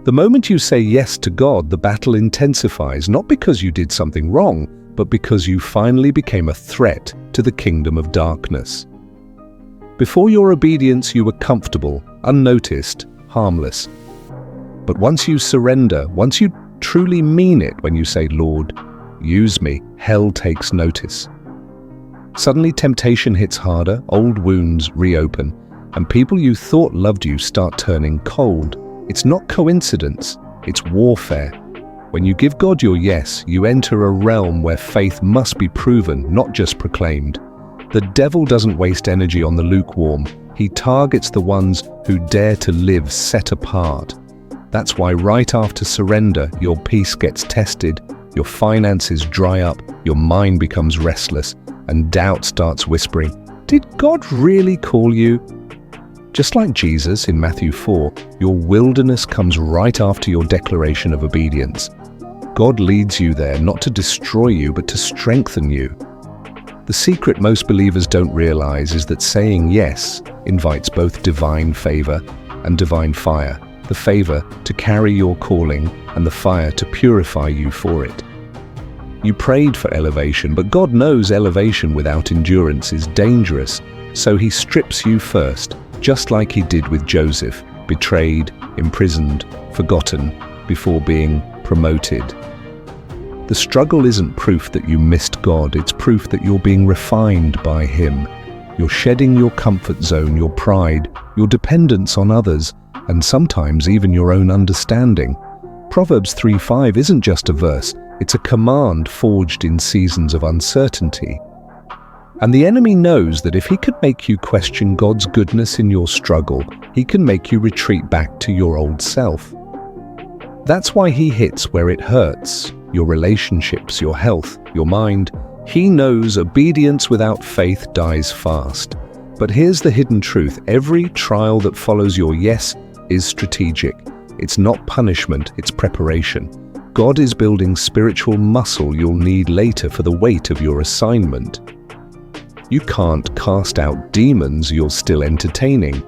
The moment you say yes to God, the battle intensifies, not because you did something wrong, but because you finally became a threat to the kingdom of darkness. Before your obedience, you were comfortable, unnoticed, harmless. But once you surrender, once you truly mean it when you say, "Lord, use me," hell takes notice. Suddenly temptation hits harder, old wounds reopen, and people you thought loved you start turning cold. It's not coincidence, it's warfare. When you give God your yes, you enter a realm where faith must be proven, not just proclaimed. The devil doesn't waste energy on the lukewarm. He targets the ones who dare to live set apart. That's why right after surrender, your peace gets tested, your finances dry up, your mind becomes restless, and doubt starts whispering, "Did God really call you?" Just like Jesus in Matthew 4, your wilderness comes right after your declaration of obedience. God leads you there not to destroy you, but to strengthen you. The secret most believers don't realize is that saying yes invites both divine favor and divine fire. The favor to carry your calling and the fire to purify you for it. You prayed for elevation, but God knows elevation without endurance is dangerous, so He strips you first, just like He did with Joseph, betrayed, imprisoned, forgotten, before being promoted. The struggle isn't proof that you missed God, it's proof that you're being refined by Him. You're shedding your comfort zone, your pride, your dependence on others, and sometimes even your own understanding. Proverbs 3:5 isn't just a verse, it's a command forged in seasons of uncertainty. And the enemy knows that if he could make you question God's goodness in your struggle, he can make you retreat back to your old self. That's why he hits where it hurts, your relationships, your health, your mind. He knows obedience without faith dies fast. But here's the hidden truth. Every trial that follows your yes is strategic. It's not punishment, it's preparation. God is building spiritual muscle you'll need later for the weight of your assignment. You can't cast out demons you're still entertaining.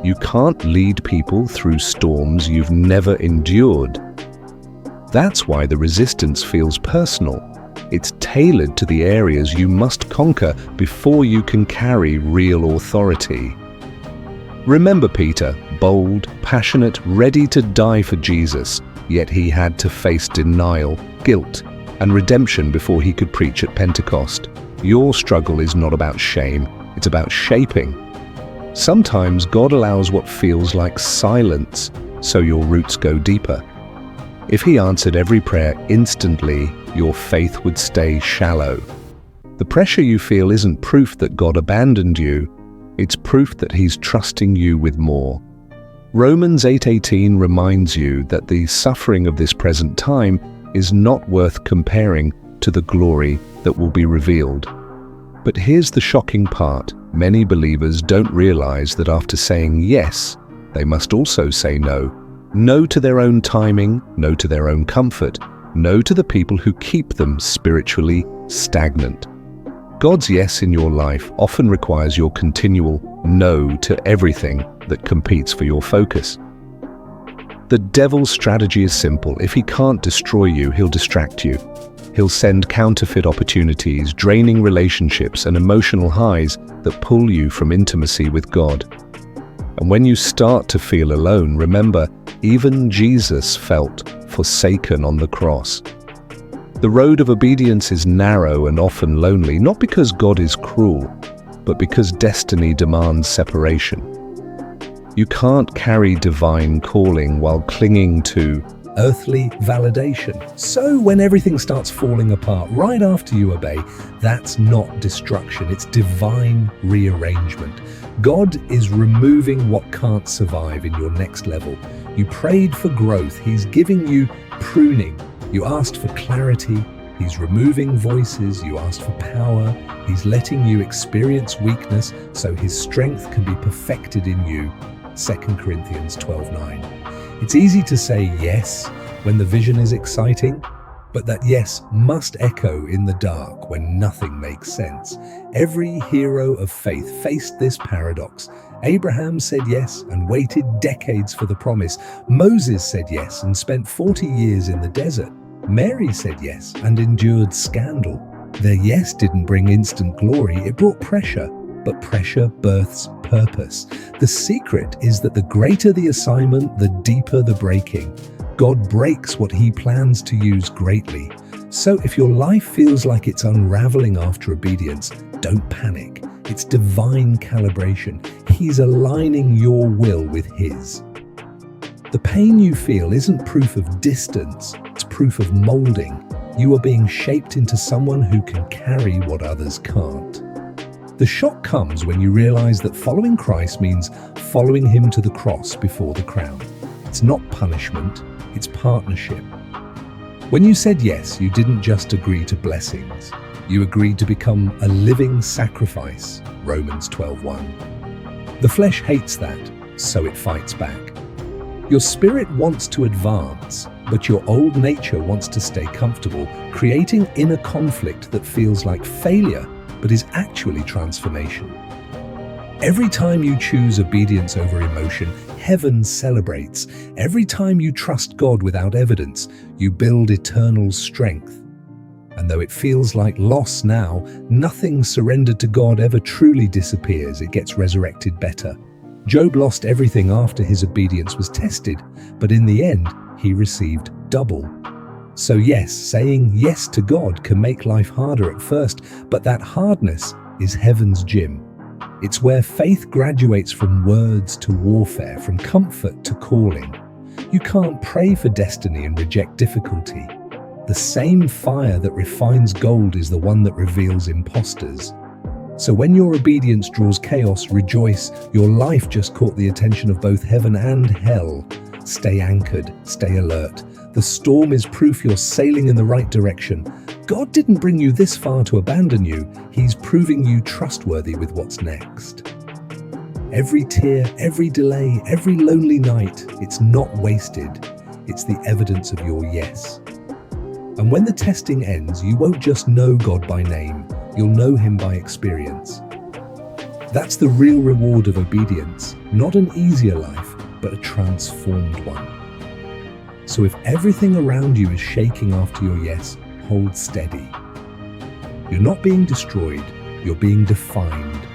You can't lead people through storms you've never endured. That's why the resistance feels personal. It's tailored to the areas you must conquer before you can carry real authority. Remember Peter, bold, passionate, ready to die for Jesus, yet he had to face denial, guilt, and redemption before he could preach at Pentecost. Your struggle is not about shame, it's about shaping. Sometimes God allows what feels like silence so your roots go deeper. If He answered every prayer instantly, your faith would stay shallow. The pressure you feel isn't proof that God abandoned you, it's proof that He's trusting you with more. Romans 8:18 reminds you that the suffering of this present time is not worth comparing to the glory that will be revealed. But here's the shocking part. Many believers don't realize that after saying yes, they must also say no. No to their own timing, no to their own comfort, no to the people who keep them spiritually stagnant. God's yes in your life often requires your continual no to everything that competes for your focus. The devil's strategy is simple. If he can't destroy you, he'll distract you. He'll send counterfeit opportunities, draining relationships, and emotional highs that pull you from intimacy with God. And when you start to feel alone, remember, even Jesus felt forsaken on the cross. The road of obedience is narrow and often lonely, not because God is cruel, but because destiny demands separation. You can't carry divine calling while clinging to earthly validation. So when everything starts falling apart right after you obey, that's not destruction, it's divine rearrangement. God is removing what can't survive in your next level. You prayed for growth, He's giving you pruning. You asked for clarity, He's removing voices. You asked for power, He's letting you experience weakness so His strength can be perfected in you. 2 Corinthians 12:9. It's easy to say yes when the vision is exciting, But that yes must echo in the dark when nothing makes sense. Every hero of faith faced this paradox. Abraham said yes and waited decades for the promise. Moses said yes and spent 40 years in the desert. Mary said yes and endured scandal. Their yes didn't bring instant glory, it brought pressure. But pressure births purpose. The secret is that the greater the assignment, the deeper the breaking. God breaks what he plans to use greatly. So if your life feels like it's unraveling after obedience, don't panic. It's divine calibration. He's aligning your will with his. The pain you feel isn't proof of distance, it's proof of molding. You are being shaped into someone who can carry what others can't. The shock comes when you realize that following Christ means following him to the cross before the crown. It's not punishment, it's partnership. When you said yes, you didn't just agree to blessings. You agreed to become a living sacrifice, Romans 12:1. The flesh hates that, so it fights back. Your spirit wants to advance, but your old nature wants to stay comfortable, creating inner conflict that feels like failure, but is actually transformation. Every time you choose obedience over emotion, heaven celebrates. Every time you trust God without evidence, you build eternal strength. And though it feels like loss now, nothing surrendered to God ever truly disappears. It gets resurrected better. Job lost everything after his obedience was tested, but in the end, he received double. So yes, saying yes to God can make life harder at first, but that hardness is heaven's gym. It's where faith graduates from words to warfare, from comfort to calling. You can't pray for destiny and reject difficulty. The same fire that refines gold is the one that reveals imposters. So when your obedience draws chaos, rejoice. Your life just caught the attention of both heaven and hell. Stay anchored, stay alert. The storm is proof you're sailing in the right direction. God didn't bring you this far to abandon you. He's proving you trustworthy with what's next. Every tear, every delay, every lonely night, it's not wasted. It's the evidence of your yes. And when the testing ends, you won't just know God by name, you'll know him by experience. That's the real reward of obedience, not an easier life, but a transformed one. So if everything around you is shaking after your yes, hold steady. You're not being destroyed, you're being defined.